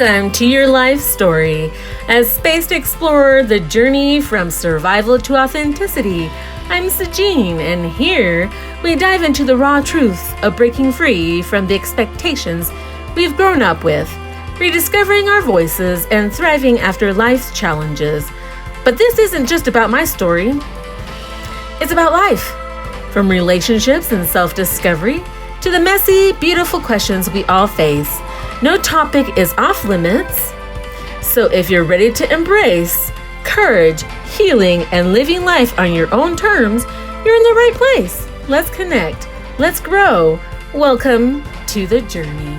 Welcome to Your Life Story, a space to explore the journey from survival to authenticity. I'm Sajine, and here we dive into the raw truth of breaking free from the expectations we've grown up with, rediscovering our voices and thriving after life's challenges. But this isn't just about my story. It's about life, from relationships and self-discovery to the messy, beautiful questions we all face. No topic is off limits. So if you're ready to embrace courage, healing, and living life on your own terms, you're in the right place. Let's connect. Let's grow. Welcome to the journey.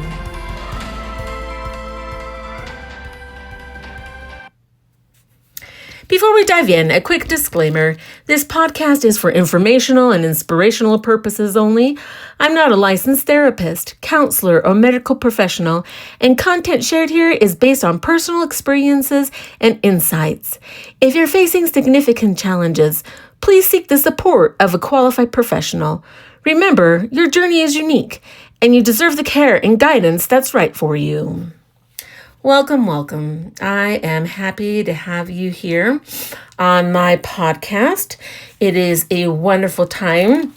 Before we dive in, a quick disclaimer. This podcast is for informational and inspirational purposes only. I'm not a licensed therapist, counselor, or medical professional, and content shared here is based on personal experiences and insights. If you're facing significant challenges, please seek the support of a qualified professional. Remember, your journey is unique, and you deserve the care and guidance that's right for you. Welcome. I am happy to have you here on my podcast. It is a wonderful time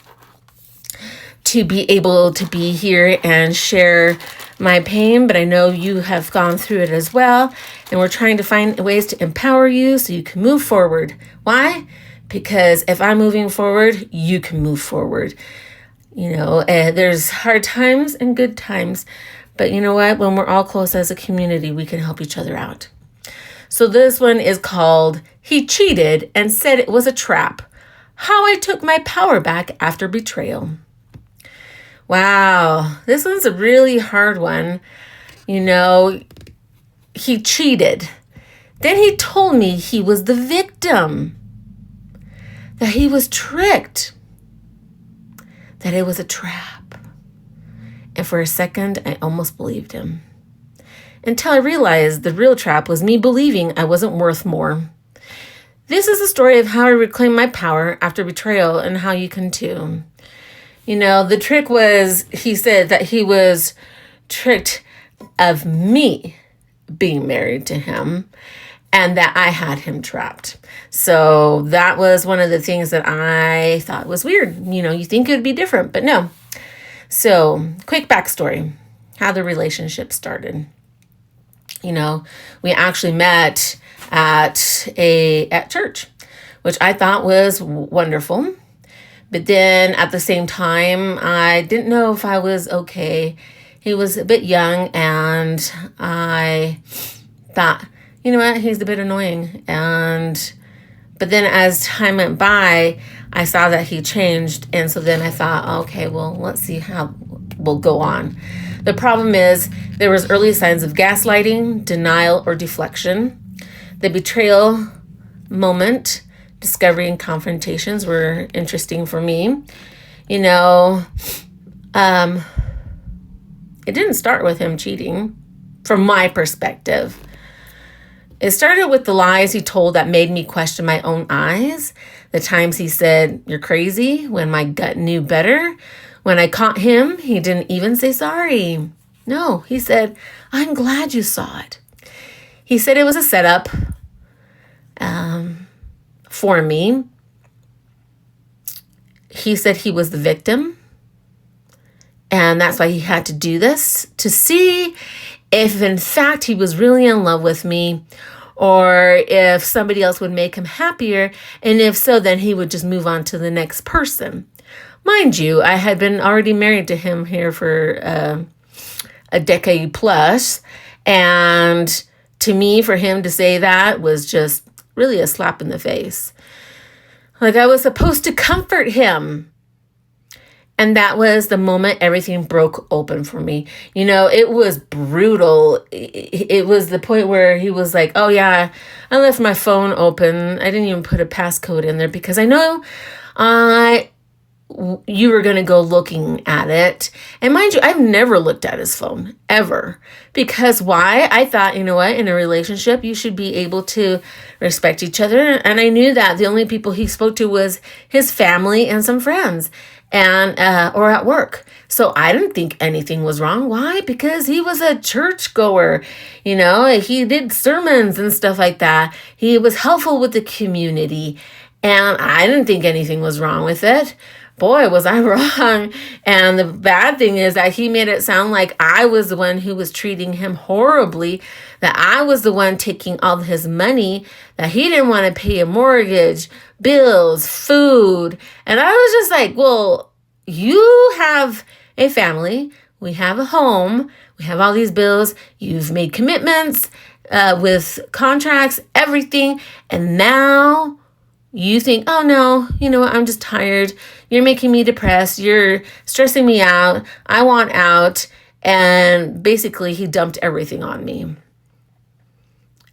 to be able to be here and share my pain, but I know you have gone through it as well, and we're trying to find ways to empower you so you can move forward. Why? Because if I'm moving forward, you can move forward. There's hard times and good times. But you know what? When we're all close as a community, we can help each other out. So this one is called He Cheated and Said It Was a Trap. How I Took My Power Back After Betrayal. Wow, this one's a really hard one. He cheated. Then he told me he was the victim, that he was tricked, that it was a trap. And for a second, I almost believed him. Until I realized the real trap was me believing I wasn't worth more. This is the story of how I reclaimed my power after betrayal and how you can too. The trick was, he said that he was tricked of me being married to him and that I had him trapped. So that was one of the things that I thought was weird. You think it would be different, but no. So, quick backstory, how the relationship started. We actually met at church, which I thought was wonderful. But then at the same time, I didn't know if I was okay. He was a bit young, and I thought, you know what, he's a bit annoying. But then as time went by, I saw that he changed. And so then I thought, okay, well, let's see how we'll go on. The problem is there was early signs of gaslighting, denial, or deflection. The betrayal moment, discovery, and confrontations were interesting for me. It didn't start with him cheating from my perspective. It started with the lies he told that made me question my own eyes. The times he said, "You're crazy," when my gut knew better. When I caught him, he didn't even say sorry. No, he said, "I'm glad you saw it." He said it was a setup for me. He said he was the victim. And that's why he had to do this, to see if in fact he was really in love with me, or if somebody else would make him happier. And if so, then he would just move on to the next person. Mind you, I had been already married to him here for a decade plus. And to me, for him to say that was just really a slap in the face. Like I was supposed to comfort him. And that was the moment everything broke open for me. It was brutal. It was the point where he was like, "Oh yeah, I left my phone open. I didn't even put a passcode in there because I know I you were going to go looking at it. And mind you, I've never looked at his phone, ever. Because why? I thought, you know what, in a relationship, you should be able to respect each other. And I knew that the only people he spoke to was his family and some friends, and or at work. So I didn't think anything was wrong. Why? Because he was a churchgoer. You know, he did sermons and stuff like that. He was helpful with the community. And I didn't think anything was wrong with it. Boy, was I wrong. And the bad thing is that he made it sound like I was the one who was treating him horribly, that I was the one taking all his money, that he didn't want to pay a mortgage, bills, food. And I was just like, well, you have a family, we have a home, we have all these bills, you've made commitments with contracts, everything, and now you think, oh no, you know what, I'm just tired. You're making me depressed. You're stressing me out. I want out. And basically he dumped everything on me.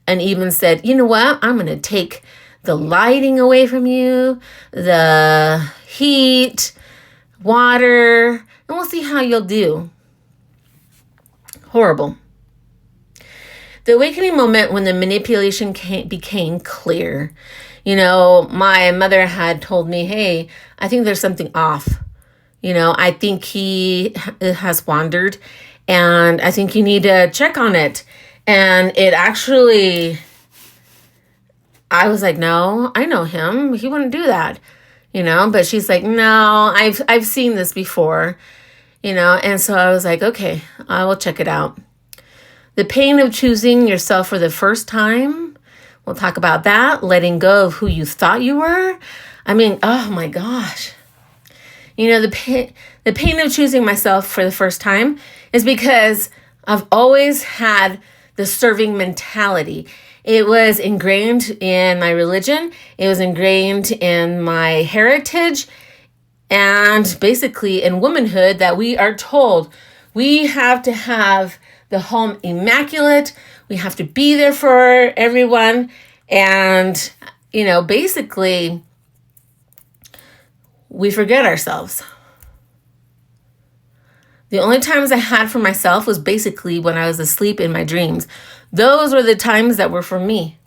And even said, you know what, I'm going to take the lighting away from you, the heat, water, and we'll see how you'll do. Horrible. The awakening moment when the manipulation became clear. You know, my mother had told me, hey, I think there's something off. You know, I think he has wandered and I think you need to check on it. And it actually, I was like, no, I know him. He wouldn't do that, you know, but she's like, no, I've seen this before, you know. And so I was like, okay, I will check it out. The pain of choosing yourself for the first time. We'll talk about that. Letting go of who you thought you were. I mean, oh my gosh. You know, the pain of choosing myself for the first time is because I've always had the serving mentality. It was ingrained in my religion. It was ingrained in my heritage. And basically in womanhood that we are told we have to have the home immaculate. We have to be there for everyone. And, you know, basically, we forget ourselves. The only times I had for myself was basically when I was asleep in my dreams. Those were the times that were for me.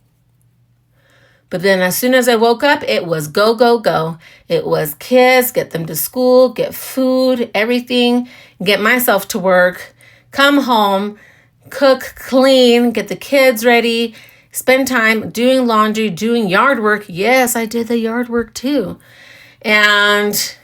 But then as soon as I woke up, it was go, go, go. It was kids, get them to school, get food, everything, get myself to work, come home, cook, clean, get the kids ready, spend time doing laundry, doing yard work. Yes, I did the yard work too. And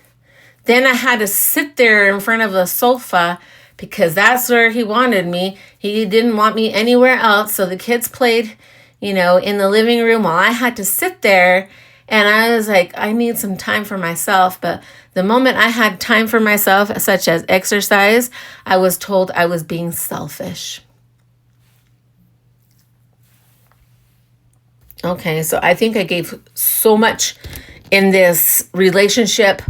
then I had to sit there in front of a sofa because that's where he wanted me. He didn't want me anywhere else. So the kids played, you know, in the living room while I had to sit there. And I was like, I need some time for myself. But the moment I had time for myself, such as exercise, I was told I was being selfish. Okay, so I think I gave so much in this relationship,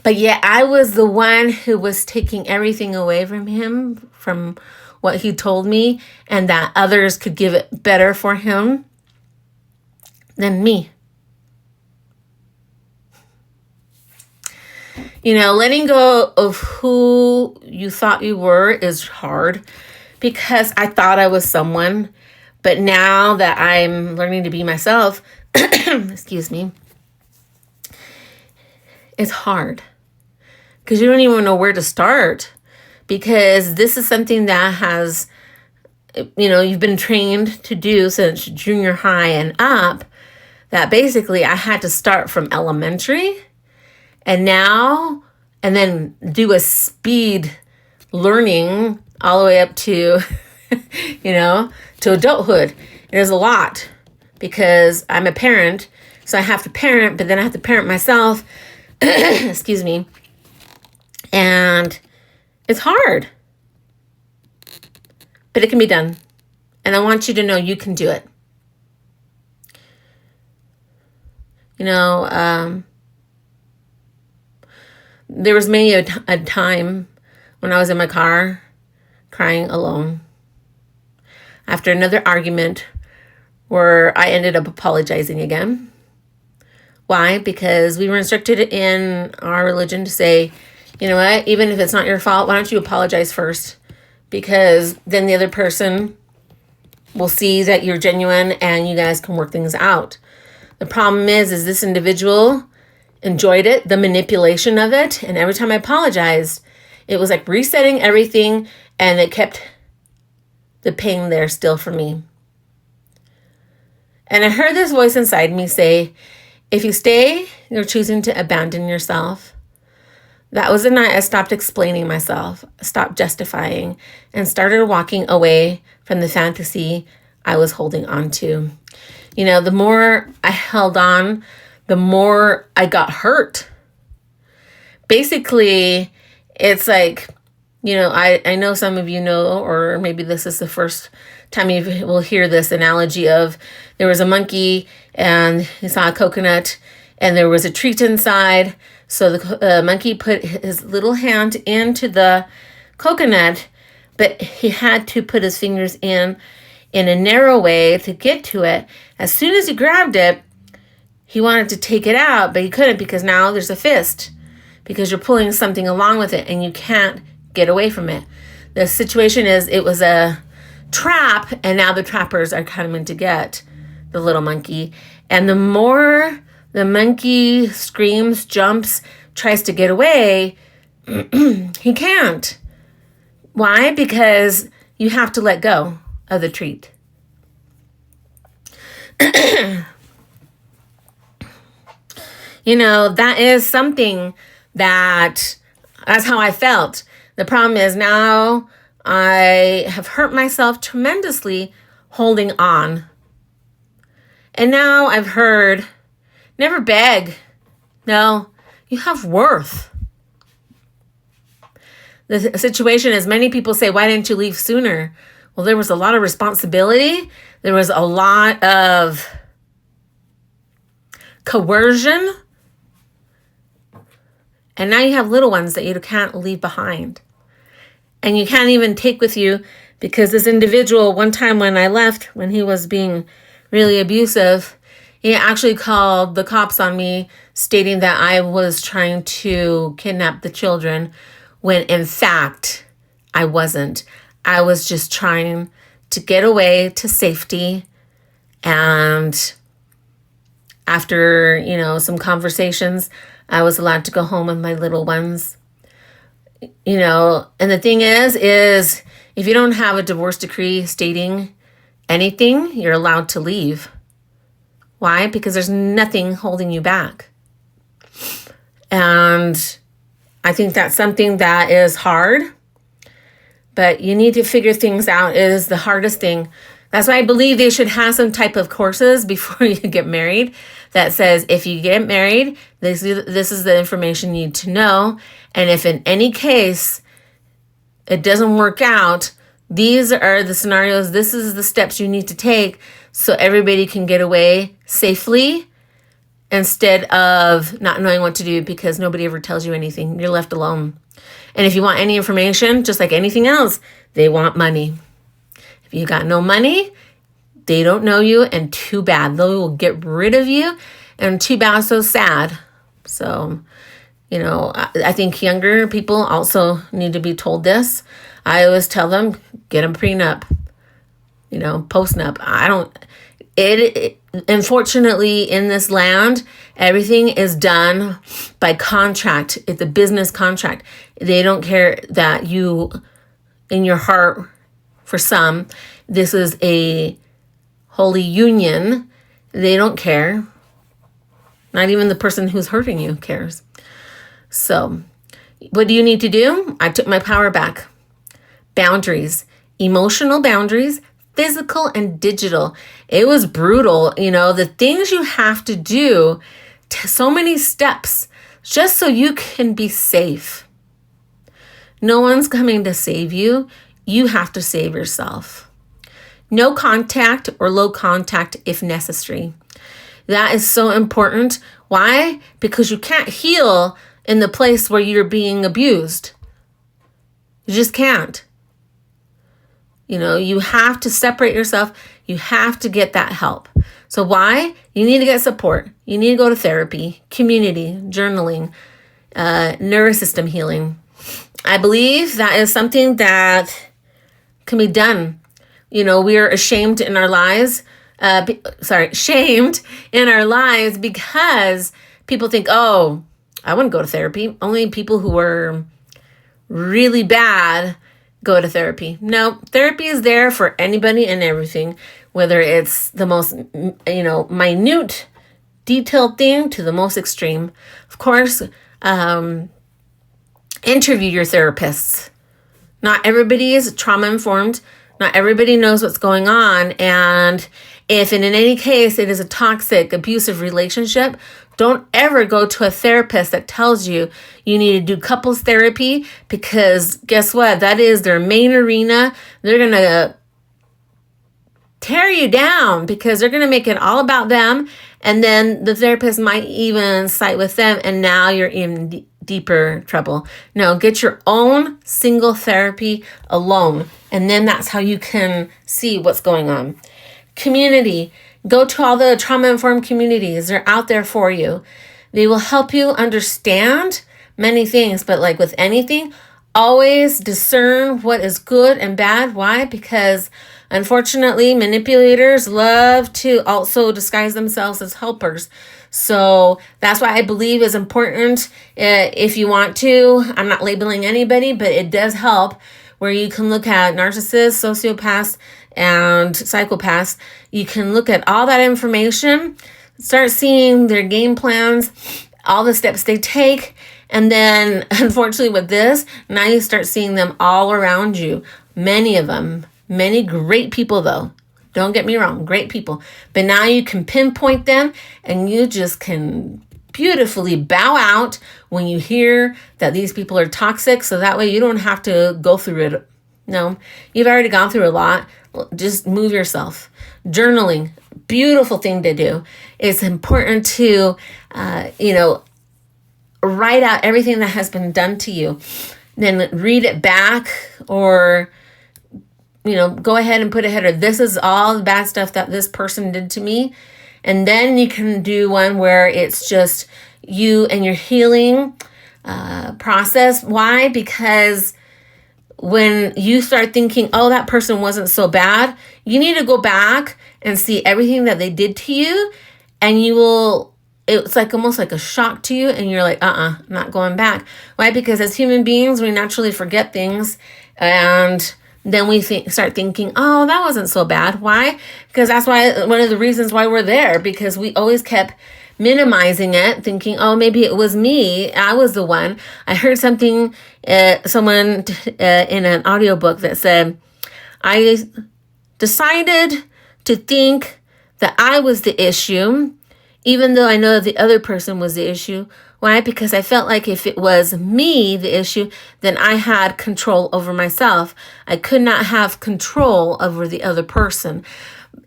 but yet I was the one who was taking everything away from him, from what he told me, and that others could give it better for him than me. You know, letting go of who you thought you were is hard because I thought I was someone. But now that I'm learning to be myself, excuse me, it's hard because you don't even know where to start, because this is something that has, you know, you've been trained to do since junior high and up, that basically I had to start from elementary and then do a speed learning all the way up to, you know, to adulthood. There's a lot because I'm a parent, so I have to parent, but then I have to parent myself. Excuse me. And it's hard, but it can be done. And I want you to know you can do it. You know, there was many a time when I was in my car crying alone after another argument where I ended up apologizing again. Why? Because we were instructed in our religion to say, you know what, even if it's not your fault, why don't you apologize first? Because then the other person will see that you're genuine and you guys can work things out. The problem is this individual enjoyed it, the manipulation of it, and every time I apologized, it was like resetting everything, and it kept the pain there still for me. And I heard this voice inside me say, if you stay, you're choosing to abandon yourself. That was the night I stopped explaining myself, stopped justifying, and started walking away from the fantasy I was holding on to. You know, the more I held on, the more I got hurt. Basically, it's like, you know, I know some of you know, or maybe this is the first time you will hear this analogy of there was a monkey and he saw a coconut and there was a treat inside. So the monkey put his little hand into the coconut, but he had to put his fingers in a narrow way to get to it. As soon as he grabbed it, he wanted to take it out, but he couldn't because now there's a fist, because you're pulling something along with it and you can't get away from it. The situation is it was a trap, and now the trappers are coming to get the little monkey. And the more the monkey screams, jumps, tries to get away, he can't. Why? Because you have to let go of the treat. You know, that is something that's how I felt. The problem is now I have hurt myself tremendously holding on. And now I've heard, never beg. No, you have worth. The situation is many people say, why didn't you leave sooner? Well, there was a lot of responsibility. There was a lot of coercion. And now you have little ones that you can't leave behind. And you can't even take with you, because this individual, one time when I left, when he was being really abusive, he actually called the cops on me, stating that I was trying to kidnap the children, when in fact, I wasn't. I was just trying to get away to safety. And after, you know, some conversations, I was allowed to go home with my little ones. You know, and the thing is if you don't have a divorce decree stating anything, you're allowed to leave. Why? Because there's nothing holding you back. And I think that's something that is hard, but you need to figure things out. It is the hardest thing. That's why I believe they should have some type of courses before you get married that says, if you get married, this is the information you need to know. And if in any case it doesn't work out, these are the scenarios, this is the steps you need to take so everybody can get away safely, instead of not knowing what to do because nobody ever tells you anything. You're left alone. And if you want any information, just like anything else, they want money. If you got no money, they don't know you, and too bad. They will get rid of you, and too bad, so sad. So, you know, I think younger people also need to be told this. I always tell them, get a prenup, you know, post-nup. Unfortunately, in this land, everything is done by contract. It's a business contract. They don't care that you, in your heart, for some, this is a holy union. They don't care. Not even the person who's hurting you cares. So, what do you need to do? I took my power back. Boundaries, emotional boundaries, physical and digital. It was brutal. You know, the things you have to do, so many steps, just so you can be safe. No one's coming to save you. You have to save yourself. No contact or low contact if necessary. That is so important. Why? Because you can't heal in the place where you're being abused. You just can't. You know, you have to separate yourself. You have to get that help. So why? You need to get support. You need to go to therapy, community, journaling, nervous system healing. I believe that is something that can be done. We are ashamed in our lives. Shamed in our lives because people think, oh, I wouldn't go to therapy. Only people who are really bad go to therapy. No, therapy is there for anybody and everything, whether it's the most, minute, detailed thing to the most extreme. Of course, interview your therapists. Not everybody is trauma informed. Not everybody knows what's going on. And if in any case it is a toxic, abusive relationship, don't ever go to a therapist that tells you you need to do couples therapy, because guess what? That is their main arena. They're going to tear you down because they're going to make it all about them. And then the therapist might even side with them, and now you're in deeper trouble. No, get your own single therapy alone. And then that's how you can see what's going on. Community. Go to all the trauma-informed communities. They're out there for you. They will help you understand many things. But like with anything, always discern what is good and bad. Why? Because unfortunately, manipulators love to also disguise themselves as helpers. So that's why I believe is important. If you want to, I'm not labeling anybody, but it does help, where you can look at narcissists, sociopaths, and psychopaths. You can look at all that information, start seeing their game plans, all the steps they take. And then unfortunately with this, now you start seeing them all around you. Many of them, many great people though. Don't get me wrong, great people. But now you can pinpoint them, and you just can beautifully bow out when you hear that these people are toxic. So that way you don't have to go through it. No, you've already gone through a lot. Just move yourself. Journaling, beautiful thing to do. It's important to, write out everything that has been done to you. Then read it back, or go ahead and put a header. This is all the bad stuff that this person did to me. And then you can do one where it's just you and your healing process. Why? Because when you start thinking, oh, that person wasn't so bad, you need to go back and see everything that they did to you. And it's like almost like a shock to you. And you're like, I'm not going back. Why? Because as human beings, we naturally forget things. And then we start thinking, oh, that wasn't so bad. Why? Because that's why one of the reasons why we're there, because we always kept minimizing it, thinking, oh, maybe it was me. I was the one. I heard something, someone in an audiobook that said, I decided to think that I was the issue, even though I know the other person was the issue. Why? Because I felt like if it was me, the issue, then I had control over myself. I could not have control over the other person.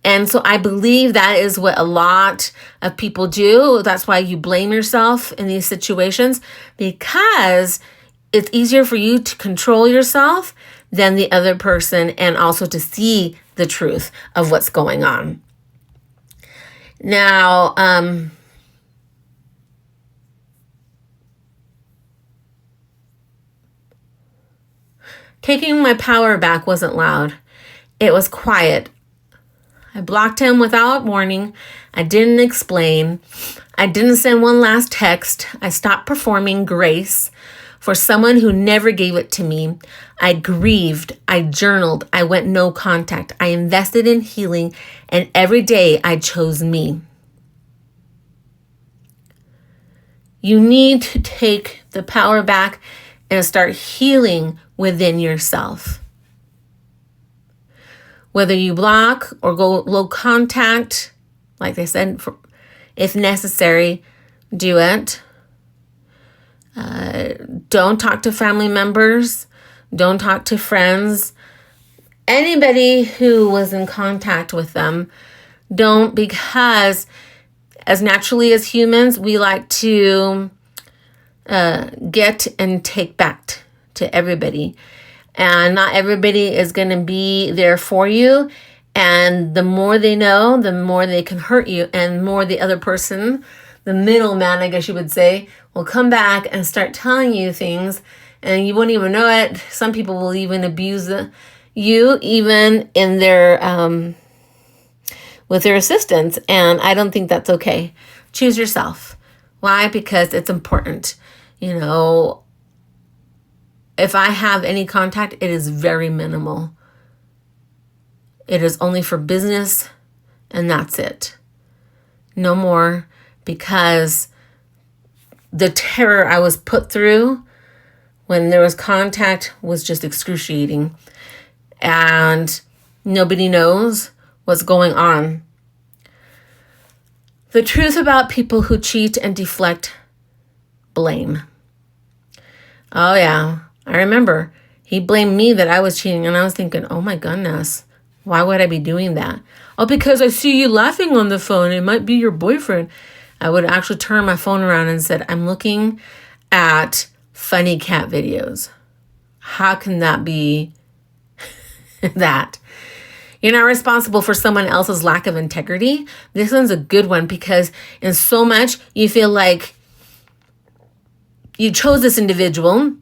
And so I believe that is what a lot of people do. That's why you blame yourself in these situations, because it's easier for you to control yourself than the other person, and also to see the truth of what's going on. Now, taking my power back wasn't loud. It was quiet. I blocked him without warning. I didn't explain. I didn't send one last text. I stopped performing grace for someone who never gave it to me. I grieved. I journaled. I went no contact. I invested in healing, and every day I chose me. You need to take the power back and start healing within yourself. Whether you block or go low contact, like I said, if necessary, do it. Don't talk to family members. Don't talk to friends. Anybody who was in contact with them, don't, because as naturally as humans, we like to get and take back to everybody. And not everybody is going to be there for you. And the more they know, the more they can hurt you, and more the other person, the middleman, I guess you would say, will come back and start telling you things, and you won't even know it. Some people will even abuse you, even in their with their assistance, and I don't think that's okay. Choose yourself. Why? Because it's important. You know, if I have any contact, it is very minimal. It is only for business, and that's it. No more, because the terror I was put through when there was contact was just excruciating. And nobody knows what's going on. The truth about people who cheat and deflect blame. Oh yeah, I remember. He blamed me that I was cheating, and I was thinking, oh my goodness, why would I be doing that? Oh, because I see you laughing on the phone. It might be your boyfriend. I would actually turn my phone around and said, I'm looking at funny cat videos. How can that be that? You're not responsible for someone else's lack of integrity. This one's a good one, because in so much you feel like you chose this individual,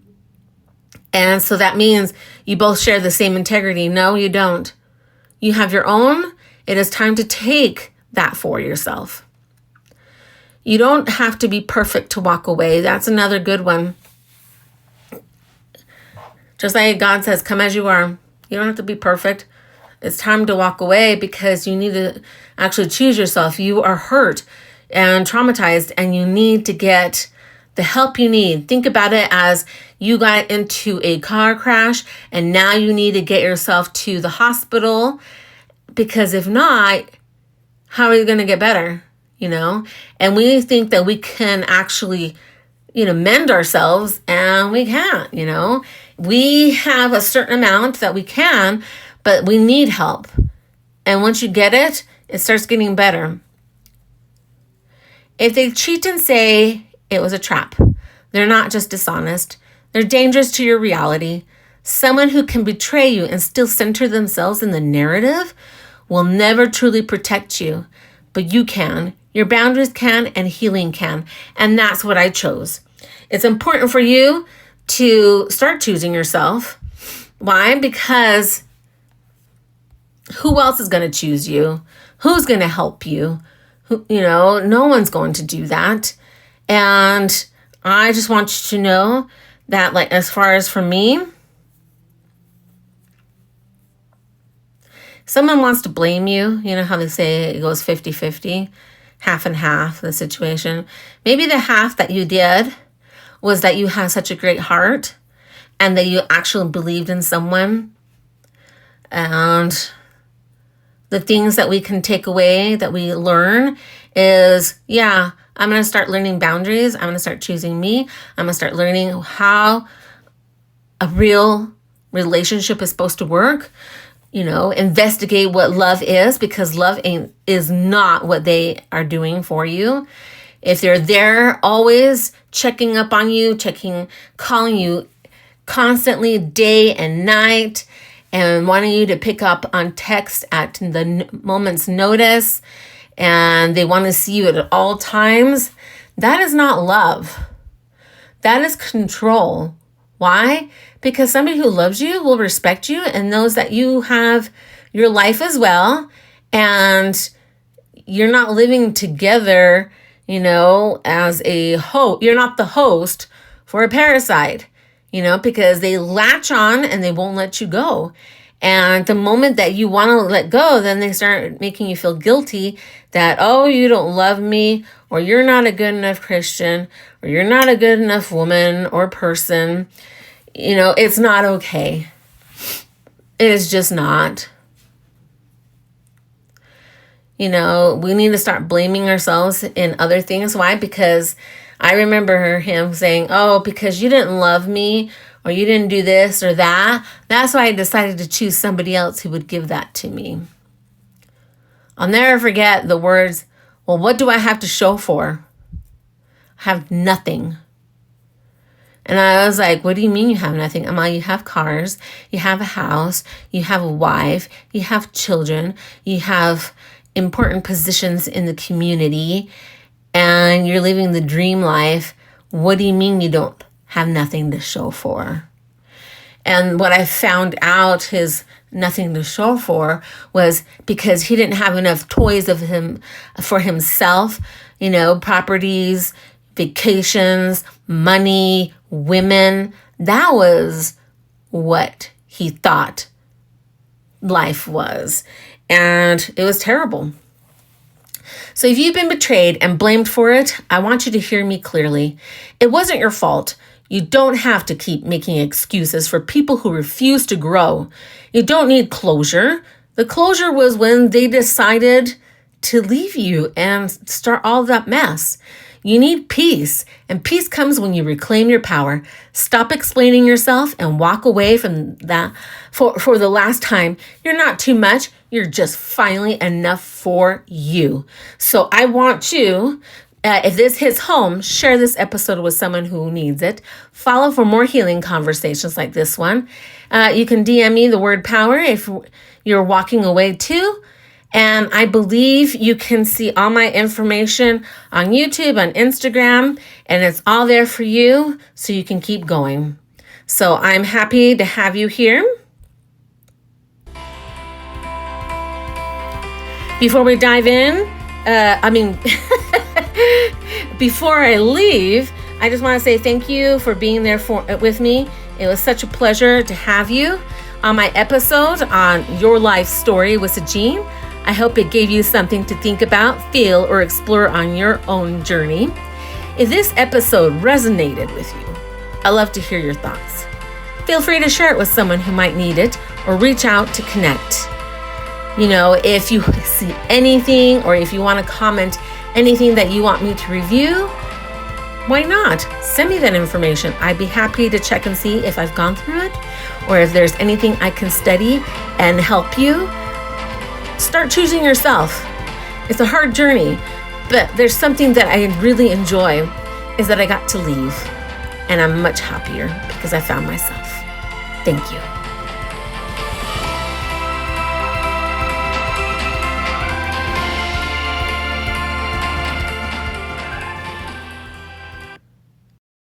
and so that means you both share the same integrity. No, you don't. You have your own. It is time to take that for yourself. You don't have to be perfect to walk away. That's another good one. Just like God says, come as you are. You don't have to be perfect. It's time to walk away, because you need to actually choose yourself. You are hurt and traumatized, and you need to get the help you need. Think about it as you got into a car crash, and now you need to get yourself to the hospital, because if not, how are you going to get better? You know, and we think that we can actually, mend ourselves, and we can't. We have a certain amount that we can, but we need help. And once you get it, it starts getting better. If they cheat and say it was a trap, they're not just dishonest. They're dangerous to your reality. Someone who can betray you and still center themselves in the narrative will never truly protect you. But you can. Your boundaries can, and healing can. And that's what I chose. It's important for you to start choosing yourself. Why? Because who else is going to choose you? Who's going to help you? No one's going to do that. And I just want you to know that, like, as far as for me, someone wants to blame you. You know how they say it goes 50-50, half and half, the situation. Maybe the half that you did was that you have such a great heart, and that you actually believed in someone. And the things that we can take away, that we learn, is, I'm going to start learning boundaries. I'm going to start choosing me. I'm going to start learning how a real relationship is supposed to work. Investigate what love is, because love is not what they are doing for you. If they're there always checking up on you, calling you constantly day and night, and wanting you to pick up on text at the moment's notice, and they want to see you at all times, that is not love. That is control. Why? Because somebody who loves you will respect you and knows that you have your life as well, and you're not living together, as a host. You're not the host for a parasite, because they latch on and they won't let you go. And the moment that you want to let go, then they start making you feel guilty that, oh, you don't love me, or you're not a good enough Christian, or you're not a good enough woman or person. It's not okay. It is just not. We need to start blaming ourselves in other things. Why? Because I remember him saying, oh, because you didn't love me, or you didn't do this or that. That's why I decided to choose somebody else who would give that to me. I'll never forget the words, well, what do I have to show for? I have nothing. And I was like, what do you mean you have nothing? I'm like, you have cars, you have a house, you have a wife, you have children, you have important positions in the community, and you're living the dream life. What do you mean you don't have nothing to show for? And what I found out his nothing to show for was because he didn't have enough toys of him for himself, properties, vacations, money, women. That was what he thought life was. And it was terrible. So if you've been betrayed and blamed for it, I want you to hear me clearly. It wasn't your fault. You don't have to keep making excuses for people who refuse to grow. You don't need closure. The closure was when they decided to leave you and start all that mess. You need peace, and peace comes when you reclaim your power. Stop explaining yourself and walk away from that for the last time. You're not too much. You're just finally enough for you. So I want you, if this hits home, share this episode with someone who needs it. Follow for more healing conversations like this one. You can DM me the word power if you're walking away too. And I believe you can see all my information on YouTube, on Instagram, and it's all there for you so you can keep going. So I'm happy to have you here. Before we dive in, before I leave, I just want to say thank you for being there with me. It was such a pleasure to have you on my episode on Your Life Story with Sajine. I hope it gave you something to think about, feel, or explore on your own journey. If this episode resonated with you, I'd love to hear your thoughts. Feel free to share it with someone who might need it or reach out to connect. If you see anything or if you want to comment anything that you want me to review, why not? Send me that information. I'd be happy to check and see if I've gone through it or if there's anything I can study and help you. Start choosing yourself. It's a hard journey, but there's something that I really enjoy is that I got to leave, and I'm much happier because I found myself. Thank you.